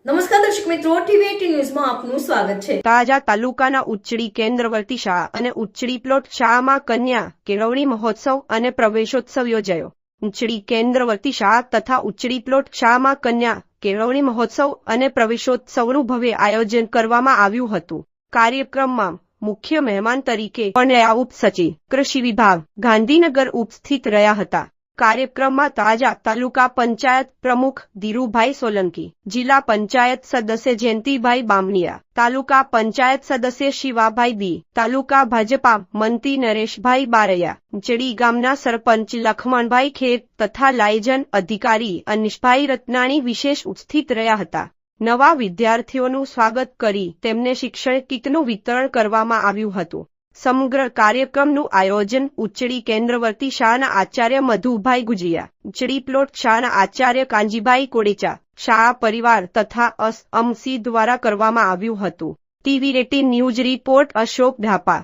નમસ્કાર દર્શક મિત્રો, ટીવી18 ન્યૂઝમાં આપનું સ્વાગત છે। તળાજા તાલુકાના ઉચ્ચડી કેન્દ્રવર્તી શાળા અને ઉચ્ચડી પ્લોટ શાળામાં કન્યા કેળવણી મહોત્સવ અને પ્રવેશોત્સવ યોજાયો। ઉચ્ચડી કેન્દ્રવર્તી શાળા તથા ઉચ્ચડી પ્લોટ શાળામાં કન્યા કેળવણી મહોત્સવ અને પ્રવેશોત્સવનું ભવ્ય આયોજન કરવામાં આવ્યું હતું। કાર્યક્રમમાં મુખ્ય મહેમાન તરીકે નાયબ સચિવ કૃષિ વિભાગ ગાંધીનગર ઉપસ્થિત રહ્યા હતા। કાર્યક્રમમાં તળાજા તાલુકા પંચાયત પ્રમુખ ધીરુભાઈ સોલંકી, જિલ્લા પંચાયત સદસ્ય જયંતિભાઈ બામણીયા, તાલુકા પંચાયત સદસ્ય શિવાભાઈ દી, તાલુકા ભાજપા મંત્રી નરેશભાઈ બારૈયા, ઉચ્ચડી ગામના સરપંચ લખમણભાઈ ખેર તથા લાયજન અધિકારી અનિશભાઈ રત્નાણી વિશેષ ઉપસ્થિત રહ્યા હતા। નવા વિદ્યાર્થીઓનું સ્વાગત કરી તેમને શિક્ષણ કીટનું વિતરણ કરવામાં આવ્યું હતું। સમગ્ર કાર્યક્રમનું આયોજન ઉચ્ચડી કેન્દ્રવર્તી શાળાના આચાર્ય મધુભાઈ ગુજિયા, ઉચ્ચડી પ્લોટ શાળાના આચાર્ય કાંજીભાઈ કોડેચા, શાળા પરિવાર તથા અમસી દ્વારા કરવામાં આવ્યું હતું। ટીવી18 ન્યૂઝ રિપોર્ટ અશોક ધાપા।